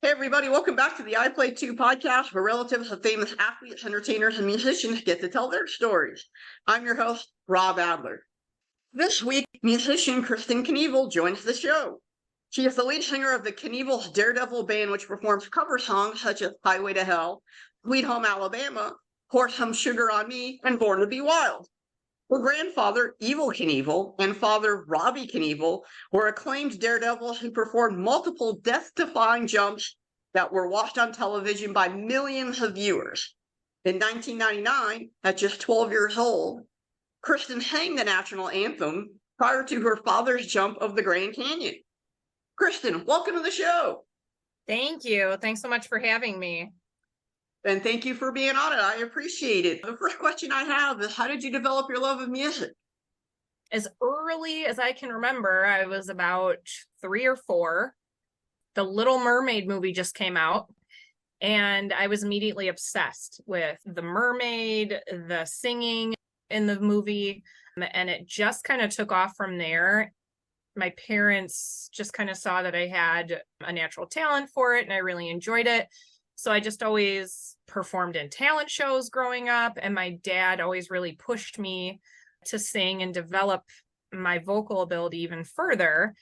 Hey everybody, welcome back to the I Play 2 podcast where relatives of famous athletes, entertainers, and musicians get to tell their stories. I'm your host, Rob Adler. This week, musician Krysten Knievel joins the show. She is the lead singer of the Knievels' Daredevil band, which performs cover songs such as Highway to Hell, Sweet Home Alabama, Pour Some Sugar on Me, and Born to Be Wild. Her grandfather, Evel Knievel, and father, Robbie Knievel, were acclaimed daredevils who performed multiple death-defying jumps that were watched on television by millions of viewers. In 1999, at just 12 years old, Krysten sang the national anthem prior to her father's jump of the Grand Canyon. Krysten, welcome to the show. Thank you. Thanks so much for having me. And thank you for being on it. I appreciate it. The first question I have is, how did you develop your love of music? As early as I can remember, I was about 3 or 4. The Little Mermaid movie just came out, and I was immediately obsessed with the mermaid, the singing in the movie, and it just kind of took off from there. My parents just kind of saw that I had a natural talent for it, and I really enjoyed it. So I just always performed in talent shows growing up, and my dad always really pushed me to sing and develop my vocal ability even further.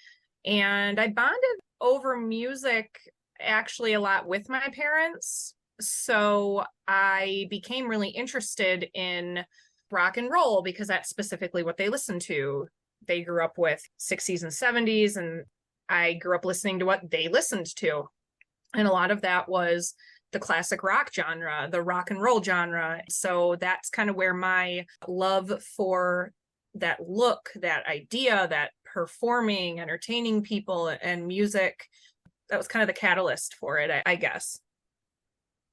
And I bonded over music actually a lot with my parents. So I became really interested in rock and roll because that's specifically what they listened to. They grew up with 60s and 70s, and I grew up listening to what they listened to. And a lot of that was the classic rock genre, the rock and roll genre. So that's kind of where my love for that look, that idea, that performing, entertaining people and music, that was kind of the catalyst for it, I guess.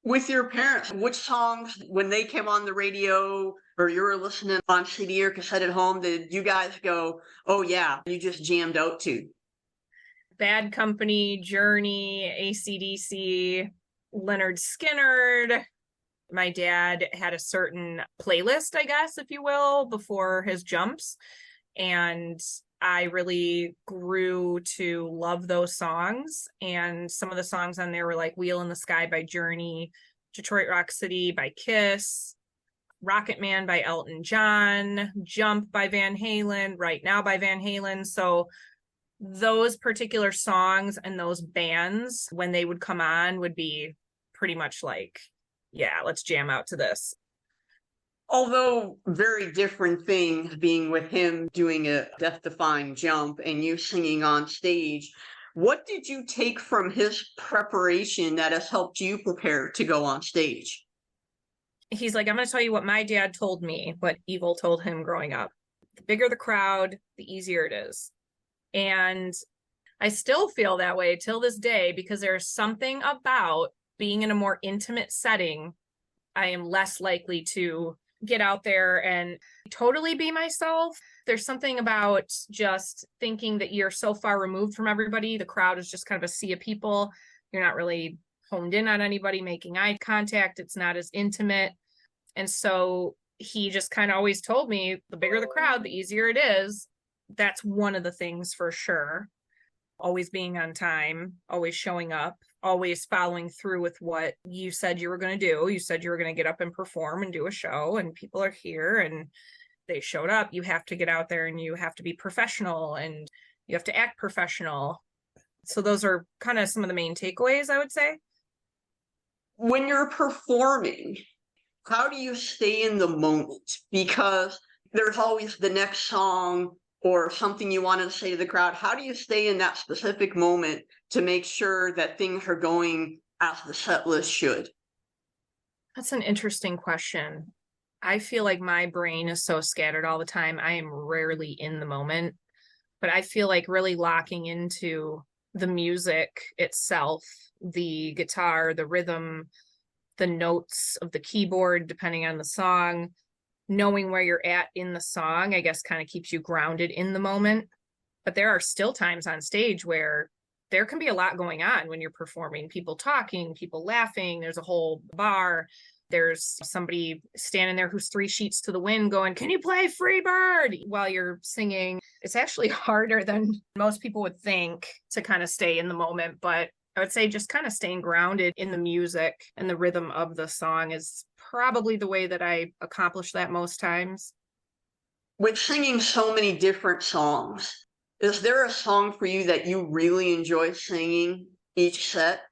With your parents, which songs, when they came on the radio or you were listening on CD or cassette at home, did you guys go, oh yeah, you just jammed out to? Bad Company, Journey, AC/DC, Leonard Skinner. My dad had a certain playlist, I guess, if you will, before his jumps. And I really grew to love those songs. And some of the songs on there were like Wheel in the Sky by Journey, Detroit Rock City by Kiss, Rocket Man by Elton John, Jump by Van Halen, Right Now by Van Halen. So those particular songs and those bands, when they would come on, would be pretty much like, yeah, let's jam out to this. Although very different things, being with him doing a death-defying jump and you singing on stage, what did you take from his preparation that has helped you prepare to go on stage? He's like, I'm going to tell you what my dad told me, what Evel told him growing up. The bigger the crowd, the easier it is. And I still feel that way till this day because there's something about being in a more intimate setting. I am less likely to get out there and totally be myself. There's something about just thinking that you're so far removed from everybody. The crowd is just kind of a sea of people. You're not really homed in on anybody, making eye contact. It's not as intimate. And so he just kind of always told me, the bigger the crowd, the easier it is. That's one of the things for sure. Always being on time, always showing up, always following through with what you said you were going to do. You said you were going to get up and perform and do a show, and people are here and they showed up. You have to get out there and you have to be professional and you have to act professional. So those are kind of some of the main takeaways, I would say. When you're performing, how do you stay in the moment? Because there's always the next song or something you wanted to say to the crowd. How do you stay in that specific moment to make sure that things are going as the set list should? That's an interesting question. I feel like my brain is so scattered all the time. I am rarely in the moment, but I feel like really locking into the music itself, the guitar, the rhythm, the notes of the keyboard, depending on the song, knowing where you're at in the song, I guess kind of keeps you grounded in the moment. But there are still times on stage where there can be a lot going on when you're performing, people talking, people laughing, there's a whole bar. There's somebody standing there who's 3 sheets to the wind going, can you play Freebird while you're singing? It's actually harder than most people would think to kind of stay in the moment, but I would say just kind of staying grounded in the music and the rhythm of the song is probably the way that I accomplish that most times. With singing so many different songs, is there a song for you that you really enjoy singing each set?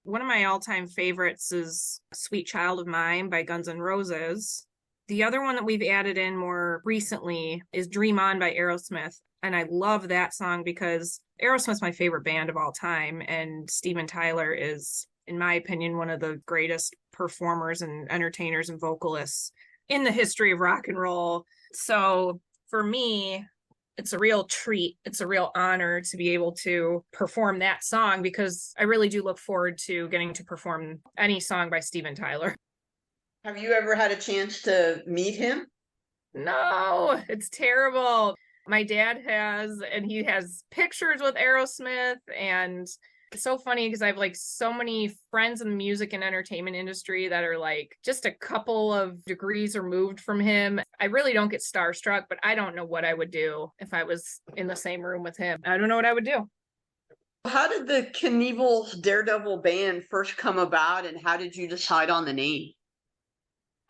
One of my all-time favorites is Sweet Child of Mine by Guns N' Roses. The other one that we've added in more recently is Dream On by Aerosmith. And I love that song because Aerosmith's my favorite band of all time. And Steven Tyler is, in my opinion, one of the greatest performers and entertainers and vocalists in the history of rock and roll. So for me, it's a real treat. It's a real honor to be able to perform that song because I really do look forward to getting to perform any song by Steven Tyler. Have you ever had a chance to meet him? No, it's terrible. My dad has, and he has pictures with Aerosmith, and it's so funny because I have like so many friends in the music and entertainment industry that are like just a couple of degrees removed from him. I really don't get starstruck, but I don't know what I would do if I was in the same room with him. I don't know what I would do. How did the Knievel's Daredevil band first come about, and how did you decide on the name?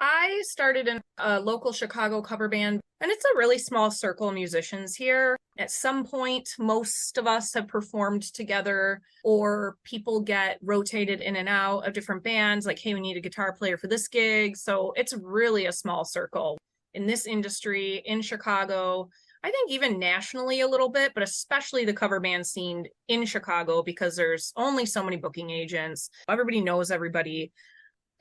I started in a local Chicago cover band, and it's a really small circle of musicians here. At some point, most of us have performed together, or people get rotated in and out of different bands, like, hey, we need a guitar player for this gig. So it's really a small circle in this industry in Chicago. I think even nationally a little bit, but especially the cover band scene in Chicago because there's only so many booking agents. Everybody knows everybody.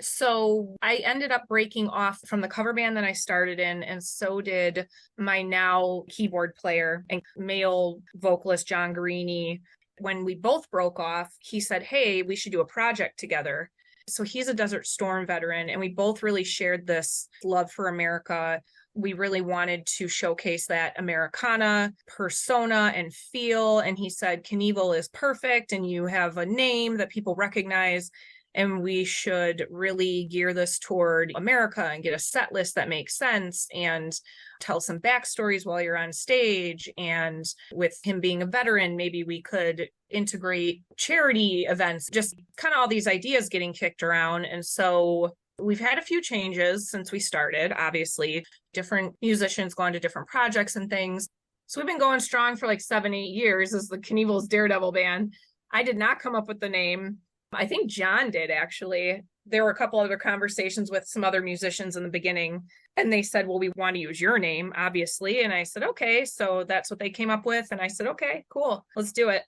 So I ended up breaking off from the cover band that I started in, and so did my now keyboard player and male vocalist, John Guarini. When we both broke off, he said, hey, we should do a project together. So he's a Desert Storm veteran, and we both really shared this love for America. We really wanted to showcase that Americana persona and feel. And he said, Knievel is perfect, and you have a name that people recognize. And we should really gear this toward America and get a set list that makes sense and tell some backstories while you're on stage. And with him being a veteran, maybe we could integrate charity events, just kind of all these ideas getting kicked around. And so we've had a few changes since we started, obviously, different musicians go on to different projects and things. So we've been going strong for like 7-8 years as the Knievel's Daredevil band. I did not come up with the name. I think John did, actually. There were a couple other conversations with some other musicians in the beginning, and they said, well, we want to use your name, obviously. And I said, okay. So that's what they came up with. And I said, okay, cool, let's do it.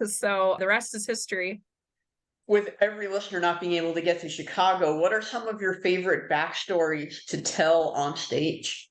So the rest is history. With every listener not being able to get to Chicago, what are some of your favorite backstories to tell on stage?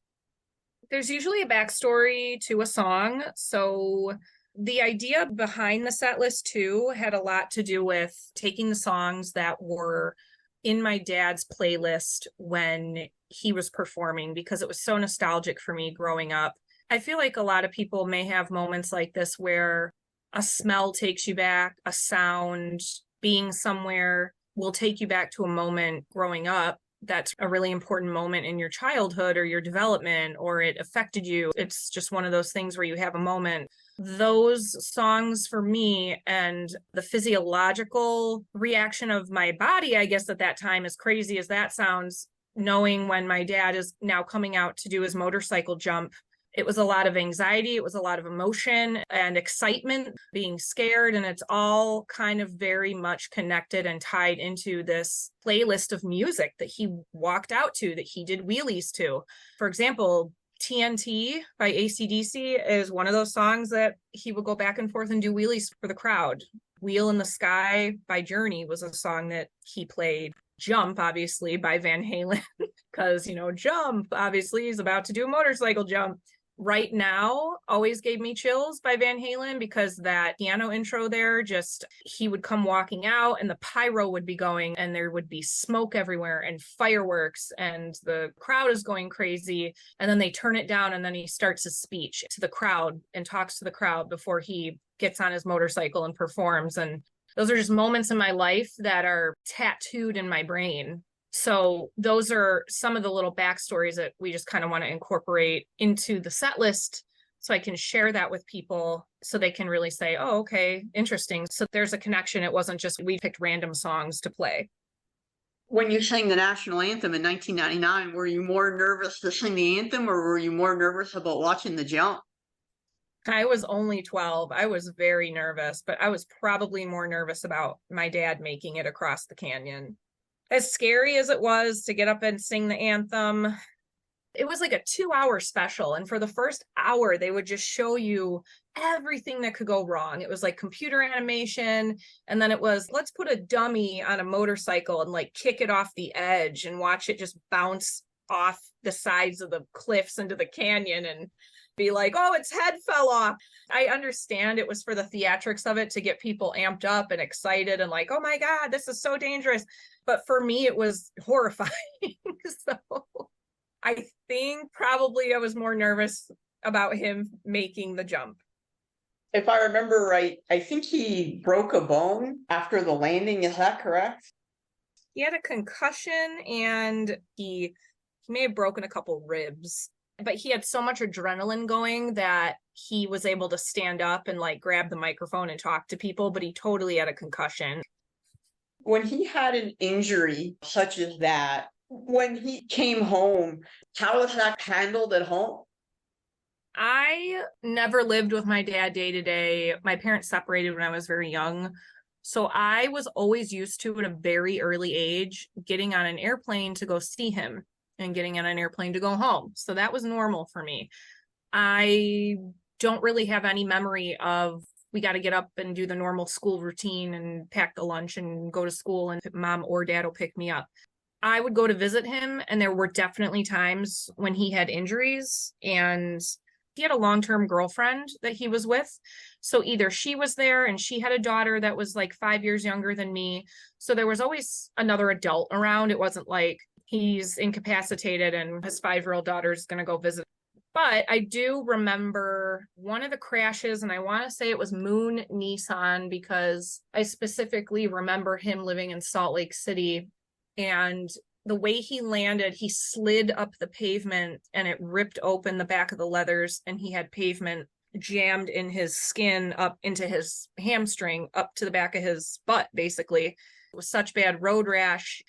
There's usually a backstory to a song. So the idea behind the set list too had a lot to do with taking the songs that were in my dad's playlist when he was performing, because it was so nostalgic for me growing up. I feel like a lot of people may have moments like this where a smell takes you back, a sound, being somewhere will take you back to a moment growing up that's a really important moment in your childhood or your development, or it affected you. It's just one of those things where you have a moment. Those songs for me, and the physiological reaction of my body, I guess at that time, as crazy as that sounds, knowing when my dad is now coming out to do his motorcycle jump, it was a lot of anxiety, it was a lot of emotion and excitement, being scared, and it's all kind of very much connected and tied into this playlist of music that he walked out to, that he did wheelies to. For example, TNT by AC/DC is one of those songs that he would go back and forth and do wheelies for the crowd. Wheel in the Sky by Journey was a song that he played. Jump, obviously, by Van Halen, because, Jump, obviously, he's about to do a motorcycle jump. Right Now always gave me chills by Van Halen, because that piano intro there, just, he would come walking out and the pyro would be going and there would be smoke everywhere and fireworks and the crowd is going crazy. And then they turn it down and then he starts his speech to the crowd and talks to the crowd before he gets on his motorcycle and performs. And those are just moments in my life that are tattooed in my brain. So those are some of the little backstories that we just kind of want to incorporate into the set list so I can share that with people so they can really say, oh, okay, interesting. So there's a connection. It wasn't just we picked random songs to play. When you sang the national anthem in 1999, were you more nervous to sing the anthem or were you more nervous about watching the jump? I was only 12. I was very nervous, but I was probably more nervous about my dad making it across the canyon. As scary as it was to get up and sing the anthem, it was like a 2-hour special. And for the first hour, they would just show you everything that could go wrong. It was like computer animation. And then it was, let's put a dummy on a motorcycle and like kick it off the edge and watch it just bounce off the sides of the cliffs into the canyon and be like, oh, its head fell off. I understand it was for the theatrics of it to get people amped up and excited and like, oh my God, this is so dangerous. But for me, it was horrifying. So I think probably I was more nervous about him making the jump. If I remember right, I think he broke a bone after the landing. Is that correct? He had a concussion and he may have broken a couple ribs, but he had so much adrenaline going that he was able to stand up and like grab the microphone and talk to people, but he totally had a concussion. When he had an injury such as that, when he came home, how was that handled at home? I never lived with my dad day to day. My parents separated when I was very young. So I was always used to, at a very early age, getting on an airplane to go see him and getting on an airplane to go home. So that was normal for me. I don't really have any memory of we got to get up and do the normal school routine and pack the lunch and go to school and mom or dad will pick me up. I would go to visit him, and there were definitely times when he had injuries, and he had a long-term girlfriend that he was with. So either she was there and she had a daughter that was like 5 years younger than me. So there was always another adult around. It wasn't like he's incapacitated and his 5-year-old daughter is going to go visit. But I do remember one of the crashes, and I want to say it was Moon Nissan, because I specifically remember him living in Salt Lake City. And the way he landed, he slid up the pavement and it ripped open the back of the leathers, and he had pavement jammed in his skin up into his hamstring, up to the back of his butt, basically. It was such bad road rash.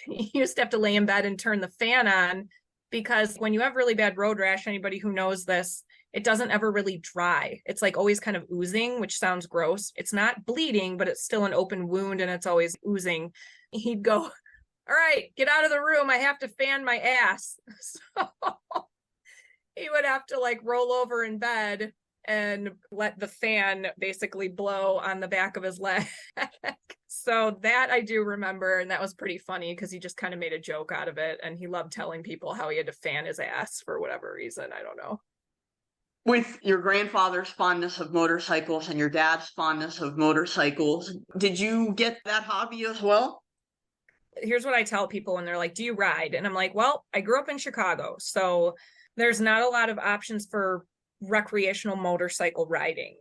He used to have to lay in bed and turn the fan on, because when you have really bad road rash, anybody who knows this, it doesn't ever really dry. It's like always kind of oozing, which sounds gross. It's not bleeding, but it's still an open wound and it's always oozing. He'd go, all right, get out of the room. I have to fan my ass. So he would have to like roll over in bed and let the fan basically blow on the back of his leg. So that I do remember, and that was pretty funny because he just kind of made a joke out of it, and he loved telling people how he had to fan his ass for whatever reason. I don't know. With your grandfather's fondness of motorcycles and your dad's fondness of motorcycles, did you get that hobby as well? Here's what I tell people when they're like, do you ride? And I'm like, well, I grew up in Chicago, so there's not a lot of options for recreational motorcycle riding.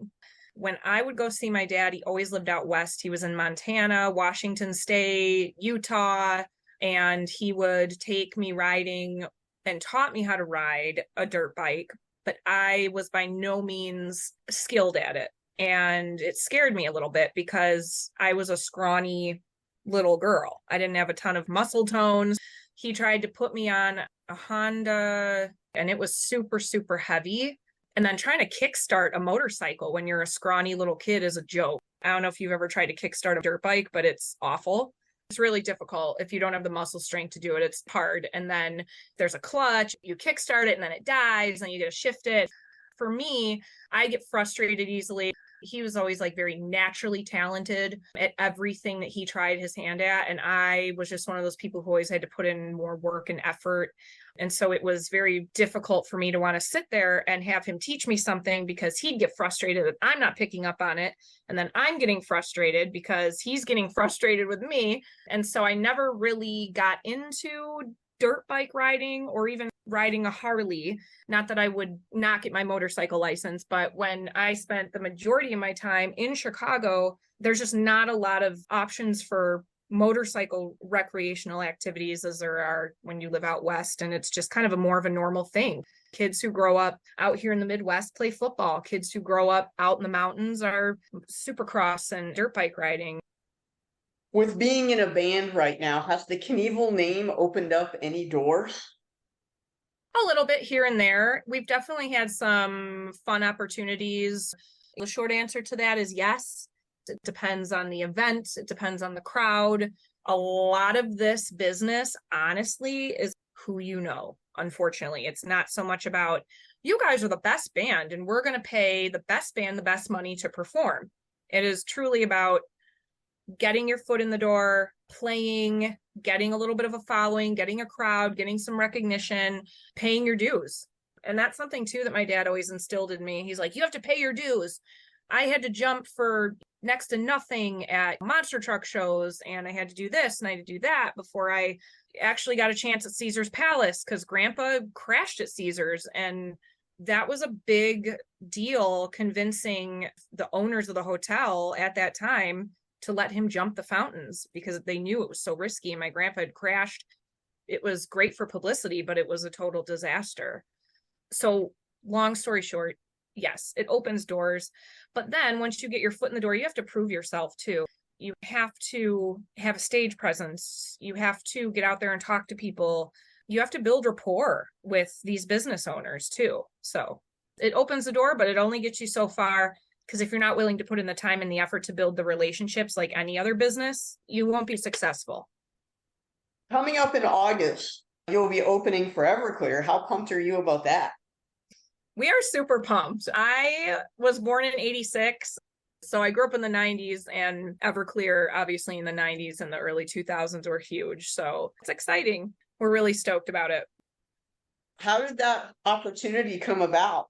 When I would go see my dad, he always lived out west. He was in Montana, Washington State, Utah, and he would take me riding and taught me how to ride a dirt bike, but I was by no means skilled at it. And it scared me a little bit because I was a scrawny little girl. I didn't have a ton of muscle tones. He tried to put me on a Honda, and it was super, super heavy. And then trying to kickstart a motorcycle when you're a scrawny little kid is a joke. I don't know if you've ever tried to kickstart a dirt bike, but it's awful. It's really difficult. If you don't have the muscle strength to do it, it's hard. And then there's a clutch, you kickstart it and then it dies and you got to shift it. For me, I get frustrated easily. He was always like very naturally talented at everything that he tried his hand at. And I was just one of those people who always had to put in more work and effort. And so it was very difficult for me to want to sit there and have him teach me something, because he'd get frustrated that I'm not picking up on it. And then I'm getting frustrated because he's getting frustrated with me. And so I never really got into dirt bike riding or even riding a Harley. Not that I would not get my motorcycle license, but when I spent the majority of my time in Chicago, there's just not a lot of options for motorcycle recreational activities as there are when you live out west, and it's just kind of a more of a normal thing. Kids who grow up out here in the Midwest play football. Kids who grow up out in the mountains are supercross and dirt bike riding. With being in a band right now, has the Knievel name opened up any doors? A little bit here and there. We've definitely had some fun opportunities. The short answer to that is yes. It depends on the event. It depends on the crowd. A lot of this business, honestly, is who you know. Unfortunately, it's not so much about you guys are the best band and we're going to pay the best band the best money to perform. It is truly about getting your foot in the door, playing, getting a little bit of a following, getting a crowd, getting some recognition, paying your dues. And that's something too that my dad always instilled in me. He's like, you have to pay your dues. I had to jump for next to nothing at monster truck shows, and I had to do this and I had to do that before I actually got a chance at Caesar's Palace, because Grandpa crashed at Caesar's. And that was a big deal, convincing the owners of the hotel at that time to let him jump the fountains, because they knew it was so risky. And my grandpa had crashed. It was great for publicity, but it was a total disaster. So long story short, yes, it opens doors. But then once you get your foot in the door, you have to prove yourself too. You have to have a stage presence. You have to get out there and talk to people. You have to build rapport with these business owners too. So it opens the door, but it only gets you so far. Because if you're not willing to put in the time and the effort to build the relationships like any other business, you won't be successful. Coming up in August, you'll be opening for Everclear. How pumped are you about that? We are super pumped. I was born in 86. So I grew up in the 90s, and Everclear, obviously in the 90s and the early 2000s, were huge. So it's exciting. We're really stoked about it. How did that opportunity come about?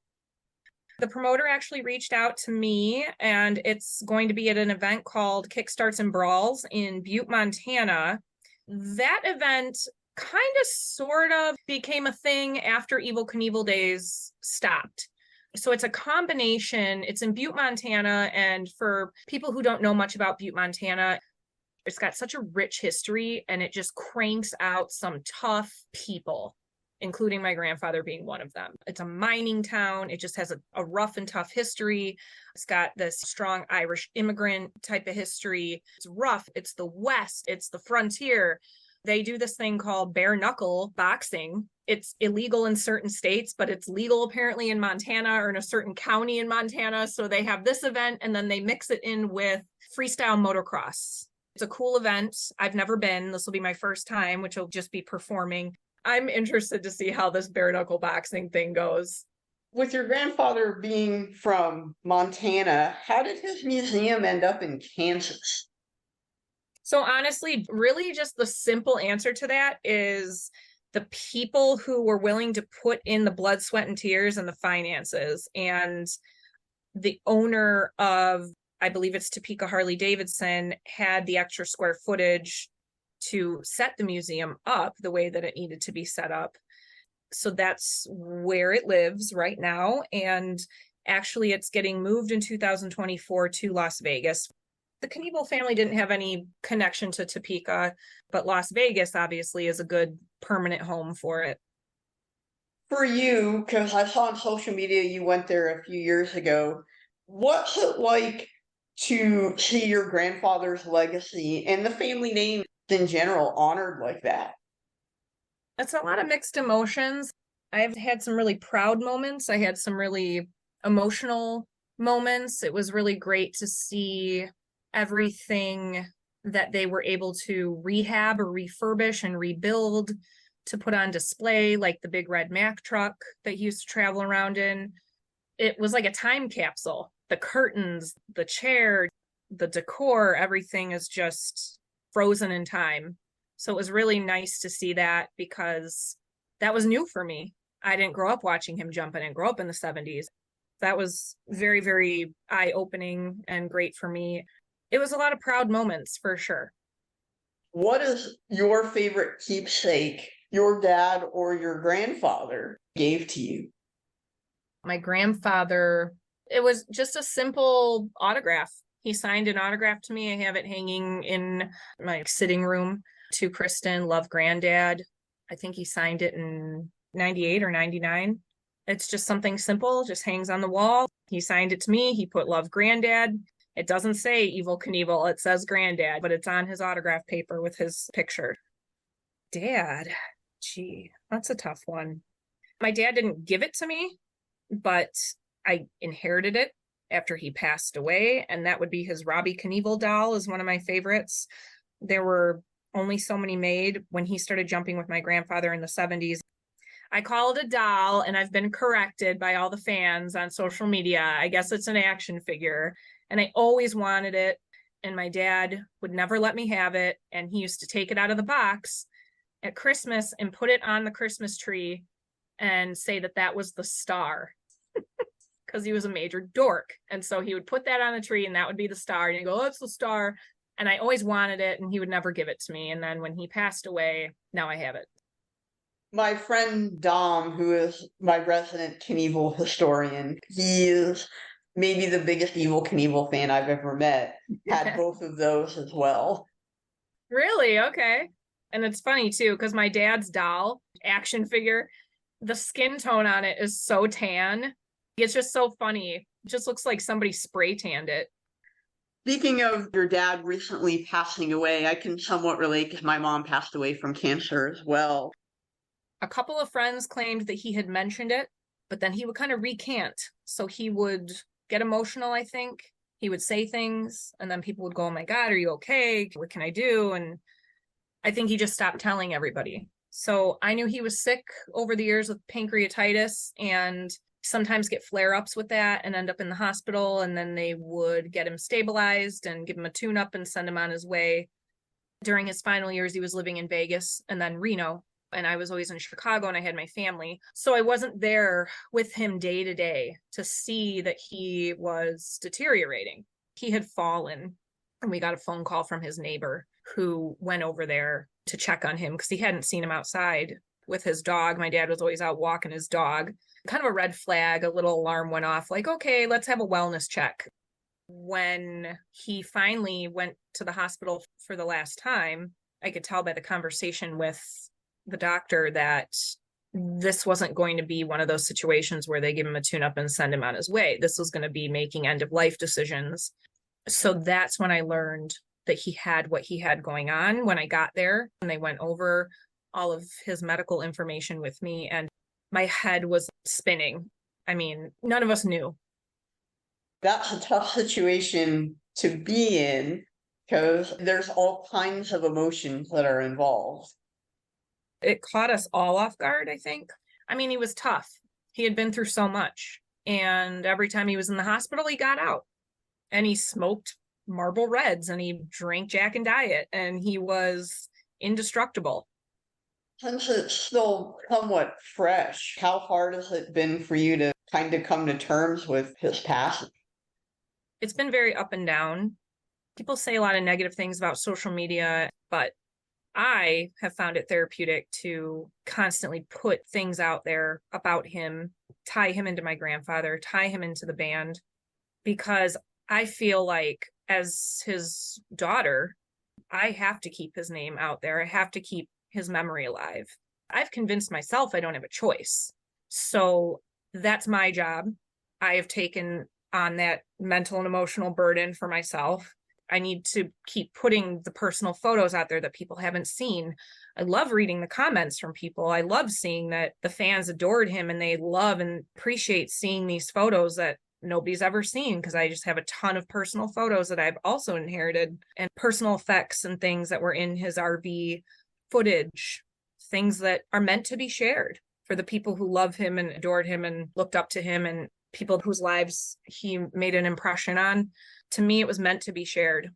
The promoter actually reached out to me, and it's going to be at an event called Kickstarts and Brawls in Butte, Montana. That event kind of sort of became a thing after Evel Knievel days stopped. So it's a combination. It's in Butte, Montana. And for people who don't know much about Butte, Montana, it's got such a rich history, and it just cranks out some tough people, including my grandfather being one of them. It's a mining town. It just has a rough and tough history. It's got this strong Irish immigrant type of history. It's rough. It's the West. It's the frontier. They do this thing called bare knuckle boxing. It's illegal in certain states, but it's legal apparently in Montana or in a certain county in Montana. So they have this event, and then they mix it in with freestyle motocross. It's a cool event. I've never been. This will be my first time, which will just be performing. I'm interested to see how this bare knuckle boxing thing goes. With your grandfather being from Montana, how did his museum end up in Kansas? So honestly, really just the simple answer to that is the people who were willing to put in the blood, sweat, and tears and the finances. And the owner of, I believe it's Topeka Harley-Davidson, had the extra square footage to set the museum up the way that it needed to be set up. So that's where it lives right now. And actually, it's getting moved in 2024 to Las Vegas. The Knievel family didn't have any connection to Topeka, but Las Vegas obviously is a good permanent home for it. For you, because I saw on social media you went there a few years ago, what's it like to see your grandfather's legacy and the family name in general honored like that? It's a lot of mixed emotions. I've had some really proud moments. I had some really emotional moments. It was really great to see everything that they were able to rehab or refurbish and rebuild to put on display, like the big red Mack truck that he used to travel around in. It was like a time capsule. The curtains, the chair, the decor, everything is just frozen in time. So it was really nice to see that, because that was new for me. I didn't grow up watching him jump. I didn't grow up in the 70s. That was very, very eye-opening and great for me. It was a lot of proud moments for sure. What is your favorite keepsake your dad or your grandfather gave to you? My grandfather, it was just a simple autograph. He signed an autograph to me. I have it hanging in my sitting room. To Krysten, love Granddad. I think he signed it in 98 or 99. It's just something simple, just hangs on the wall. He signed it to me. He put love granddad. It doesn't say Evel Knievel. It says granddad, but it's on his autograph paper with his picture. Dad. Gee, that's a tough one. My dad didn't give it to me, but I inherited it after he passed away. And that would be his Robbie Knievel doll is one of my favorites. There were only so many made when he started jumping with my grandfather in the 70s. I call it a doll, and I've been corrected by all the fans on social media. I guess it's an action figure, and I always wanted it, and my dad would never let me have it, and he used to take it out of the box at Christmas and put it on the Christmas tree and say that that was the star because he was a major dork. And so he would put that on the tree, and that would be the star, and he'd go, oh, it's the star. And I always wanted it, and he would never give it to me. And then when he passed away, now I have it. My friend Dom, who is my resident Knievel historian, he is maybe the biggest Evel Knievel fan I've ever met, had both of those as well. Really? Okay. And it's funny too, because my dad's doll action figure, the skin tone on it is so tan. It's just so funny. It just looks like somebody spray tanned it. Speaking of your dad recently passing away, I can somewhat relate because my mom passed away from cancer as well. A couple of friends claimed that he had mentioned it, but then he would kind of recant. So he would get emotional, I think. He would say things, and then people would go, oh my God, are you okay? What can I do? And I think he just stopped telling everybody. So I knew he was sick over the years with pancreatitis and sometimes get flare-ups with that and end up in the hospital. And then they would get him stabilized and give him a tune-up and send him on his way. During his final years, he was living in Vegas and then Reno. And I was always in Chicago and I had my family. So I wasn't there with him day to day to see that he was deteriorating. He had fallen, and we got a phone call from his neighbor who went over there to check on him because he hadn't seen him outside with his dog. My dad was always out walking his dog. Kind of a red flag, a little alarm went off, like, okay, let's have a wellness check. When he finally went to the hospital for the last time, I could tell by the conversation with the doctor that this wasn't going to be one of those situations where they give him a tune-up and send him on his way. This was going to be making end-of-life decisions. So that's when I learned that he had what he had going on when I got there, and they went over all of his medical information with me, and my head was spinning. I mean, none of us knew. That's a tough situation to be in because there's all kinds of emotions that are involved. It caught us all off guard, I think. I mean, he was tough. He had been through so much. And every time he was in the hospital, he got out. And he smoked Marlboro Reds and he drank Jack and Diet. And he was indestructible. Since it's still somewhat fresh, how hard has it been for you to kind of come to terms with his passing? It's been very up and down. People say a lot of negative things about social media, but I have found it therapeutic to constantly put things out there about him, tie him into my grandfather, tie him into the band, because I feel like as his daughter, I have to keep his name out there. I have to keep his memory alive. I've convinced myself I don't have a choice. So that's my job. I have taken on that mental and emotional burden for myself. I need to keep putting the personal photos out there that people haven't seen. I love reading the comments from people. I love seeing that the fans adored him and they love and appreciate seeing these photos that nobody's ever seen, because I just have a ton of personal photos that I've also inherited, and personal effects and things that were in his RV footage, things that are meant to be shared for the people who love him and adored him and looked up to him, and people whose lives he made an impression on. To me, it was meant to be shared.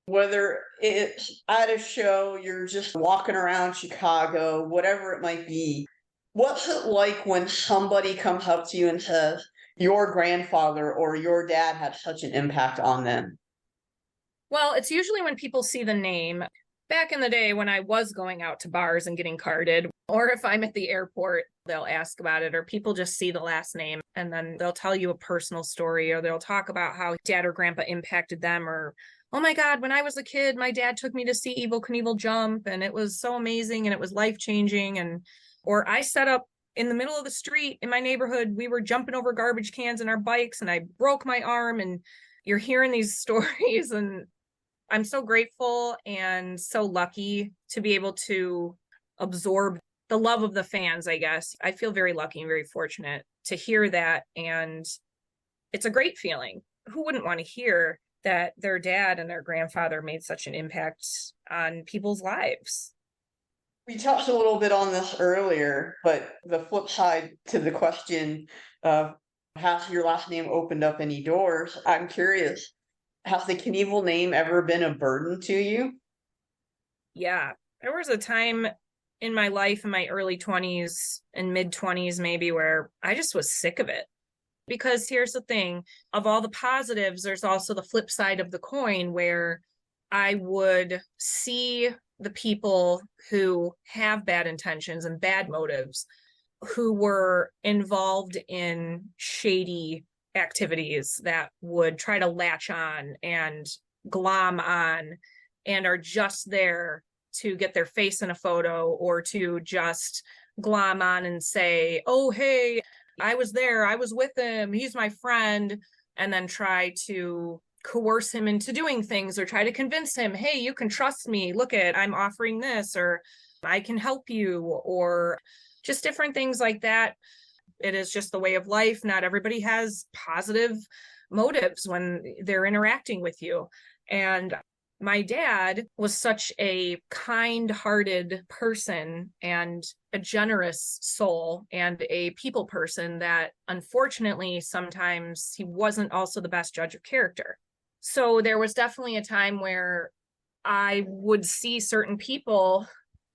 Whether it's at a show, you're just walking around Chicago, whatever it might be, what's it like when somebody comes up to you and says, your grandfather or your dad had such an impact on them? Well, it's usually when people see the name. Back in the day when I was going out to bars and getting carded, or if I'm at the airport, they'll ask about it, or people just see the last name and then they'll tell you a personal story, or they'll talk about how dad or grandpa impacted them, or, oh my God, when I was a kid, my dad took me to see Evel Knievel jump and it was so amazing and it was life-changing. And or I set up in the middle of the street in my neighborhood, we were jumping over garbage cans in our bikes and I broke my arm. And you're hearing these stories, and I'm so grateful and so lucky to be able to absorb the love of the fans, I guess. I feel very lucky and very fortunate to hear that. And it's a great feeling. Who wouldn't want to hear that their dad and their grandfather made such an impact on people's lives? We touched a little bit on this earlier, but the flip side to the question of has your last name opened up any doors? I'm curious, has the Knievel name ever been a burden to you? Yeah, there was a time in my life in my early 20s and mid 20s, maybe, where I just was sick of it. Because here's the thing, of all the positives, there's also the flip side of the coin where I would see the people who have bad intentions and bad motives, who were involved in shady activities that would try to latch on and glom on and are just there to get their face in a photo or to just glom on and say, oh, hey, I was there, I was with him, he's my friend, and then try to coerce him into doing things or try to convince him, hey, you can trust me, look at, I'm offering this, or I can help you, or just different things like that. It is just the way of life. Not everybody has positive motives when they're interacting with you. And my dad was such a kind-hearted person and a generous soul and a people person that unfortunately sometimes he wasn't also the best judge of character. So there was definitely a time where I would see certain people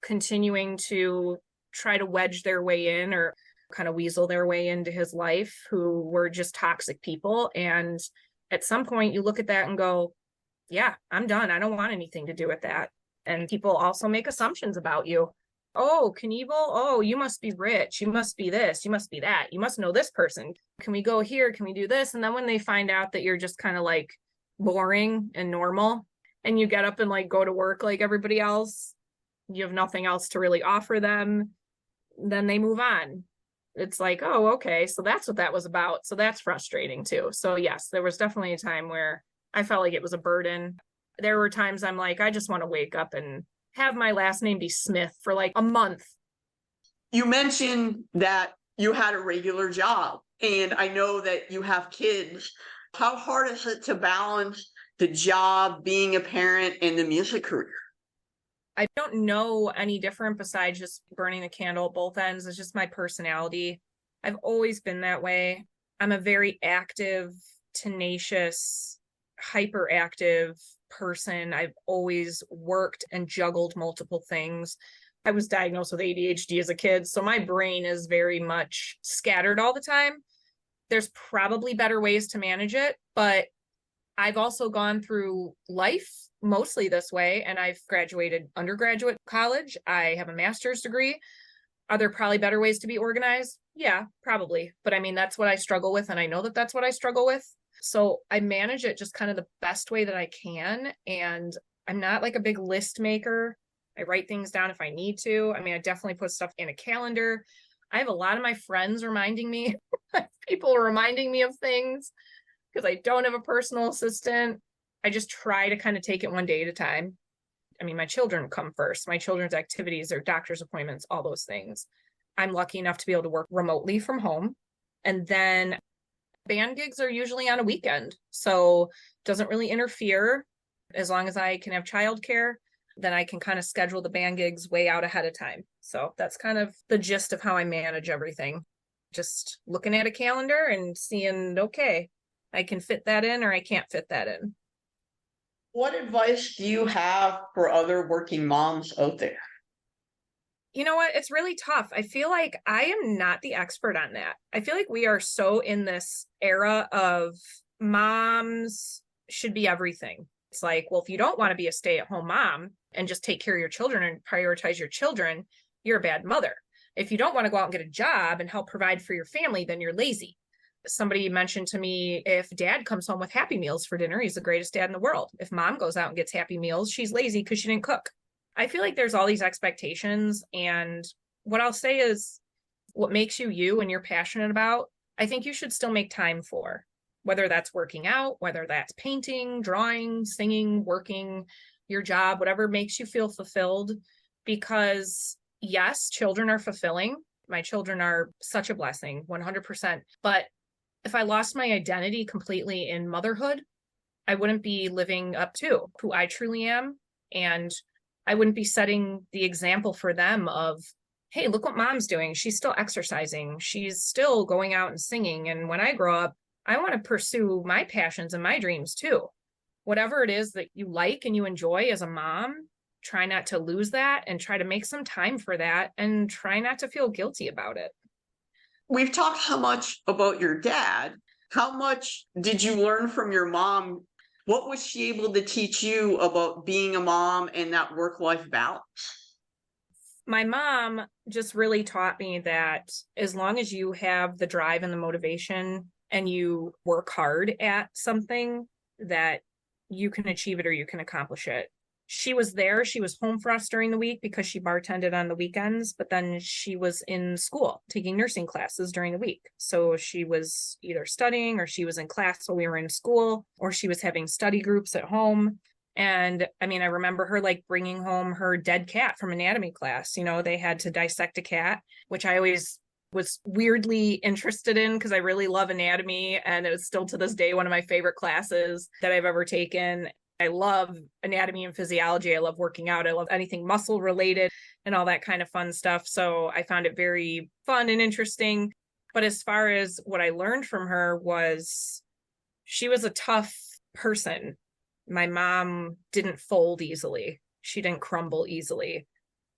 continuing to try to wedge their way in or kind of weasel their way into his life who were just toxic people. And at some point you look at that and go, yeah, I'm done. I don't want anything to do with that. And people also make assumptions about you. Oh, Knievel, oh, you must be rich. You must be this. You must be that. You must know this person. Can we go here? Can we do this? And then when they find out that you're just kind of like boring and normal and you get up and like go to work like everybody else, you have nothing else to really offer them, then they move on. It's like, oh, okay, so that's what that was about. So that's frustrating too. So yes, there was definitely a time where I felt like it was a burden. There were times I'm like, I just want to wake up and have my last name be Smith for like a month. You mentioned that you had a regular job, and I know that you have kids. How hard is it to balance the job, being a parent, and the music career? I don't know any different besides just burning the candle at both ends. It's just my personality. I've always been that way. I'm a very active, tenacious, hyperactive person. I've always worked and juggled multiple things. I was diagnosed with ADHD as a kid, so my brain is very much scattered all the time. There's probably better ways to manage it, but I've also gone through life mostly this way, and I've graduated undergraduate college. I have a master's degree. Are there probably better ways to be organized? Yeah, probably. But I mean, that's what I struggle with, and I know that that's what I struggle with. So I manage it just kind of the best way that I can. And I'm not like a big list maker. I write things down if I need to. I mean, I definitely put stuff in a calendar. I have a lot of my friends reminding me, people reminding me of things because I don't have a personal assistant. I just try to kind of take it one day at a time. I mean, my children come first. My children's activities, their doctor's appointments, all those things. I'm lucky enough to be able to work remotely from home. And then band gigs are usually on a weekend, so it doesn't really interfere. As long as I can have childcare, then I can kind of schedule the band gigs way out ahead of time. So that's kind of the gist of how I manage everything. Just looking at a calendar and seeing, okay, I can fit that in or I can't fit that in. What advice do you have for other working moms out there? You know what? It's really tough. I feel like I am not the expert on that. I feel like we are so in this era of moms should be everything. It's like, well, if you don't want to be a stay-at-home mom and just take care of your children and prioritize your children, you're a bad mother. If you don't want to go out and get a job and help provide for your family, then you're lazy. Somebody mentioned to me, if dad comes home with Happy Meals for dinner, he's the greatest dad in the world. If mom goes out and gets Happy Meals, she's lazy because she didn't cook. I feel like there's all these expectations. And what I'll say is what makes you you and you're passionate about, I think you should still make time for, whether that's working out, whether that's painting, drawing, singing, working, your job, whatever makes you feel fulfilled. Because yes, children are fulfilling. My children are such a blessing, 100%. But if I lost my identity completely in motherhood, I wouldn't be living up to who I truly am. And I wouldn't be setting the example for them of, hey, look what mom's doing. She's still exercising. She's still going out and singing. And when I grow up, I want to pursue my passions and my dreams too. Whatever it is that you like and you enjoy as a mom, try not to lose that and try to make some time for that and try not to feel guilty about it. We've talked so much about your dad. How much did you learn from your mom? What was she able to teach you about being a mom and that work-life balance? My mom just really taught me that as long as you have the drive and the motivation and you work hard at something, that you can achieve it or you can accomplish it. She was there. She was home for us during the week because she bartended on the weekends, but then she was in school taking nursing classes during the week. So she was either studying or she was in class while we were in school, or she was having study groups at home. And I mean, I remember her like bringing home her dead cat from anatomy class. You know, they had to dissect a cat, which I always was weirdly interested in because I really love anatomy. And it was still to this day one of my favorite classes that I've ever taken. I love anatomy and physiology. I love working out. I love anything muscle related and all that kind of fun stuff. So I found it very fun and interesting. But as far as what I learned from her was she was a tough person. My mom didn't fold easily. She didn't crumble easily.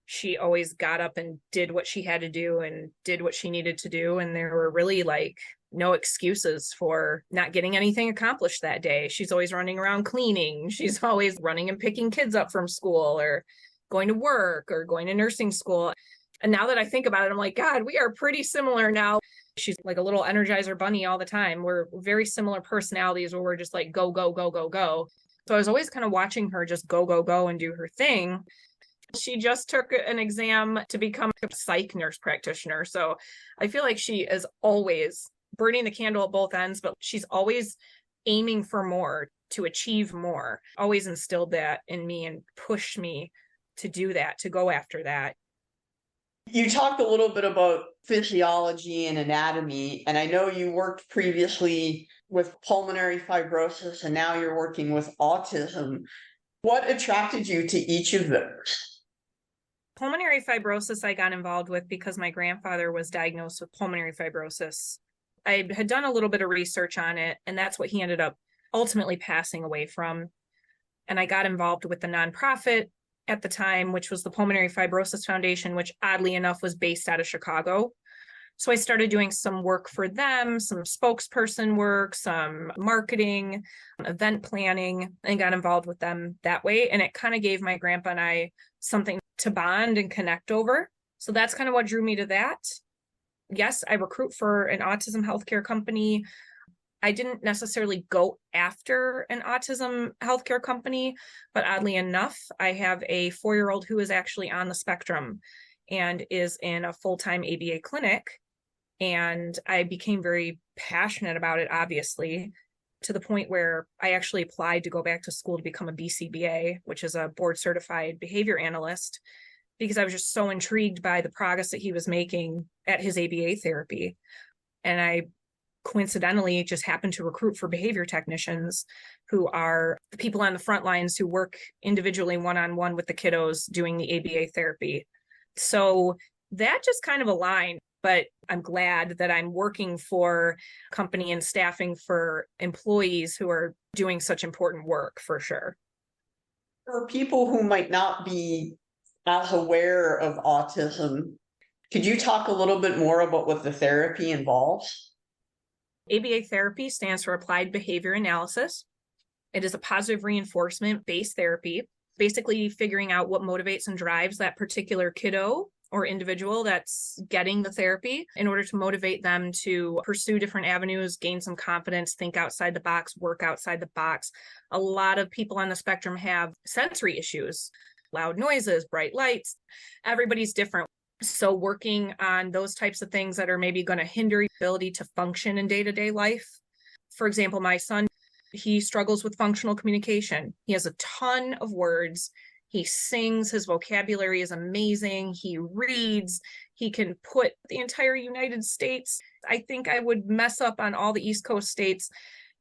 She always got up and did what she had to do and did what she needed to do. And there were really like no excuses for not getting anything accomplished that day. She's always running around cleaning. She's always running and picking kids up from school or going to work or going to nursing school. And now that I think about it, I'm like, God, we are pretty similar now. She's like a little Energizer bunny all the time. We're very similar personalities where we're just like, go, go, go, go, go. So I was always kind of watching her just go, go, go and do her thing. She just took an exam to become a psych nurse practitioner. So I feel like she is always burning the candle at both ends, but she's always aiming for more, to achieve more. Always instilled that in me and pushed me to do that, to go after that. You talked a little bit about physiology and anatomy, and I know you worked previously with pulmonary fibrosis, and now you're working with autism. What attracted you to each of those? Pulmonary fibrosis I got involved with because my grandfather was diagnosed with pulmonary fibrosis. I had done a little bit of research on it, and that's what he ended up ultimately passing away from. And I got involved with the nonprofit at the time, which was the Pulmonary Fibrosis Foundation, which oddly enough was based out of Chicago. So I started doing some work for them, some spokesperson work, some marketing, event planning, and got involved with them that way. And it kind of gave my grandpa and I something to bond and connect over. So that's kind of what drew me to that. Yes, I recruit for an autism healthcare company. I didn't necessarily go after an autism healthcare company, but oddly enough, I have a 4-year-old who is actually on the spectrum and is in a full-time ABA clinic. And I became very passionate about it, obviously, to the point where I actually applied to go back to school to become a BCBA, which is a board certified behavior analyst, because I was just so intrigued by the progress that he was making at his ABA therapy. And I coincidentally just happened to recruit for behavior technicians, who are the people on the front lines who work individually one-on-one with the kiddos doing the ABA therapy. So that just kind of aligned. But I'm glad that I'm working for a company and staffing for employees who are doing such important work, for sure. For people who might not be as aware of autism, could you talk a little bit more about what the therapy involves? ABA therapy stands for Applied Behavior Analysis. It is a positive reinforcement-based therapy, basically figuring out what motivates and drives that particular kiddo or individual that's getting the therapy in order to motivate them to pursue different avenues, gain some confidence, think outside the box, work outside the box. A lot of people on the spectrum have sensory issues, loud noises, bright lights. Everybody's different. So working on those types of things that are maybe going to hinder your ability to function in day-to-day life. For example, my son, he struggles with functional communication. He has a ton of words. He sings, his vocabulary is amazing. He reads, he can put the entire United States. I think I would mess up on all the East Coast states.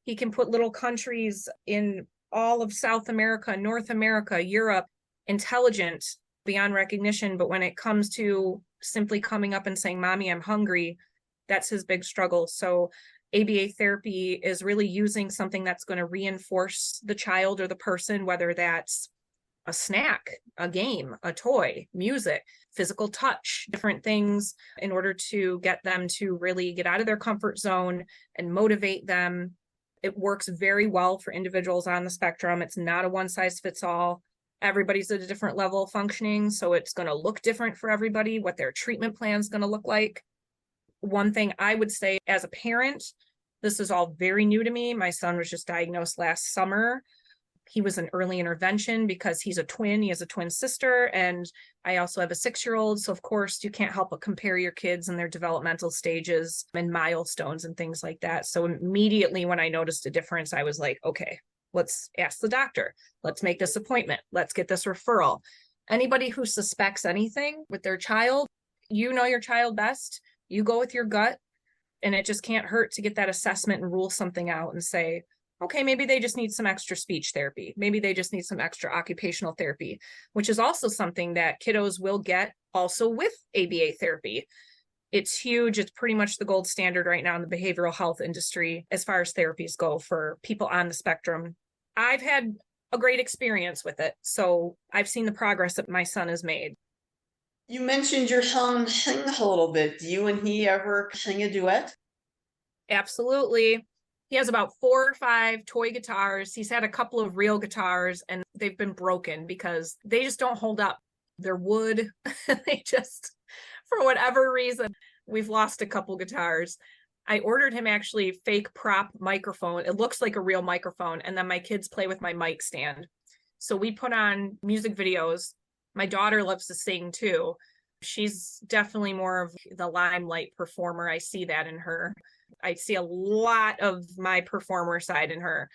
He can put little countries in all of South America, North America, Europe, intelligent beyond recognition. But when it comes to simply coming up and saying, "Mommy, I'm hungry," that's his big struggle. So ABA therapy is really using something that's going to reinforce the child or the person, whether that's a snack, a game, a toy, music, physical touch, different things, in order to get them to really get out of their comfort zone and motivate them. It works very well for individuals on the spectrum. It's not a one size fits all. Everybody's at a different level of functioning, so it's going to look different for everybody, what their treatment plan is going to look like. One thing I would say as a parent, this is all very new to me. My son was just diagnosed last summer. He was an early intervention because he's a twin. He has a twin sister, and I also have a 6-year-old. So of course you can't help but compare your kids and their developmental stages and milestones and things like that. So immediately when I noticed a difference, I was like, okay, let's ask the doctor. Let's make this appointment. Let's get this referral. Anybody who suspects anything with their child, you know your child best. You go with your gut, and it just can't hurt to get that assessment and rule something out and say, okay, maybe they just need some extra speech therapy. Maybe they just need some extra occupational therapy, which is also something that kiddos will get also with ABA therapy. It's huge. It's pretty much the gold standard right now in the behavioral health industry as far as therapies go for people on the spectrum. I've had a great experience with it. So I've seen the progress that my son has made. You mentioned your son sings a little bit. Do you and he ever sing a duet? Absolutely. He has about 4 or 5 toy guitars. He's had a couple of real guitars, and they've been broken because they just don't hold up. They're wood. They just, for whatever reason, we've lost a couple guitars. I ordered him actually fake prop microphone. It looks like a real microphone. And then my kids play with my mic stand. So we put on music videos. My daughter loves to sing too. She's definitely more of the limelight performer. I see that in her. I see a lot of my performer side in her.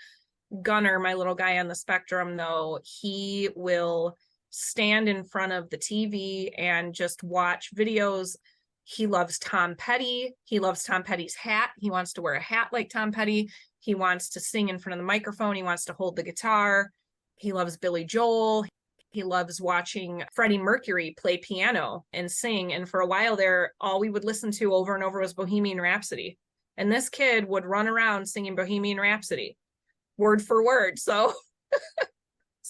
Gunner, my little guy on the spectrum, though, he will stand in front of the TV and just watch videos. He loves Tom Petty. He loves Tom Petty's hat. He wants to wear a hat like Tom Petty. He wants to sing in front of the microphone. He wants to hold the guitar. He loves Billy Joel. He loves watching Freddie Mercury play piano and sing. And for a while there, all we would listen to over and over was Bohemian Rhapsody. And this kid would run around singing Bohemian Rhapsody word for word. So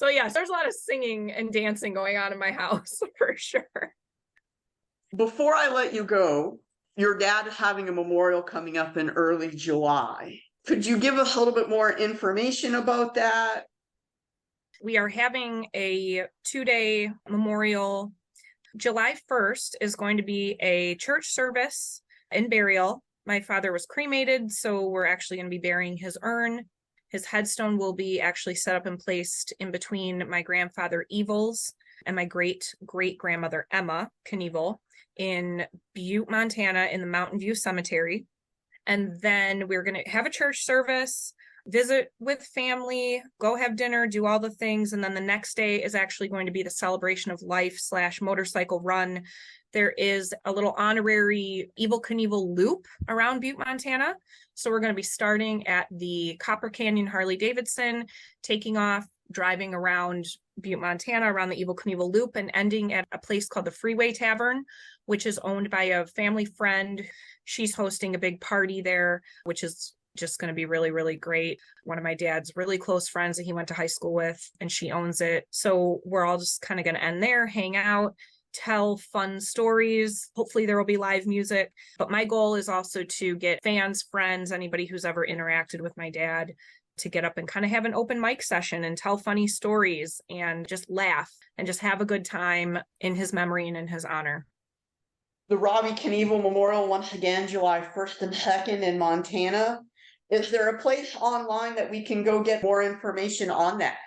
yes, there's a lot of singing and dancing going on in my house for sure. Before I let you go, your dad is having a memorial coming up in early July. Could you give us a little bit more information about that? We are having a 2-day memorial. July 1st is going to be a church service and burial. My father was cremated, so we're actually going to be burying his urn. His headstone will be actually set up and placed in between my grandfather Evel's and my great-great-grandmother Emma Knievel in Butte, Montana, in the Mountain View Cemetery. And then we're going to have a church service, visit with family, go have dinner, do all the things. And then the next day is actually going to be the celebration of life / motorcycle run. There is a little honorary Evel Knievel loop around Butte, Montana. So we're going to be starting at the Copper Canyon Harley-Davidson, taking off, driving around Butte, Montana, around the Evel Knievel loop, and ending at a place called the Freeway Tavern, which is owned by a family friend. She's hosting a big party there, which is just going to be really, really great. One of my dad's really close friends that he went to high school with, and she owns it. So we're all just kind of going to end there, hang out, tell fun stories. Hopefully there will be live music. But my goal is also to get fans, friends, anybody who's ever interacted with my dad to get up and kind of have an open mic session and tell funny stories and just laugh and just have a good time in his memory and in his honor. The Robbie Knievel Memorial, once again, July 1st and 2nd in Montana. Is there a place online that we can go get more information on that?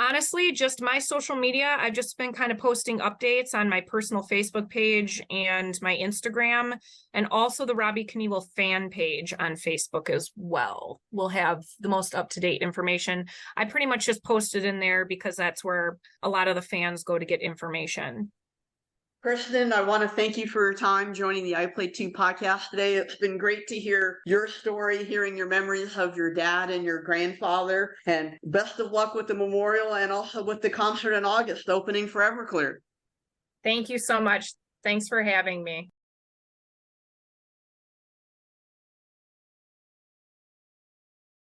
Honestly, just my social media. I've just been kind of posting updates on my personal Facebook page and my Instagram, and also the Robbie Knievel fan page on Facebook as well. We'll have the most up-to-date information. I pretty much just posted in there because that's where a lot of the fans go to get information. Krysten, I want to thank you for your time joining the I Play 2 podcast today. It's been great to hear your story, hearing your memories of your dad and your grandfather, and best of luck with the memorial and also with the concert in August opening for Everclear. Thank you so much. Thanks for having me.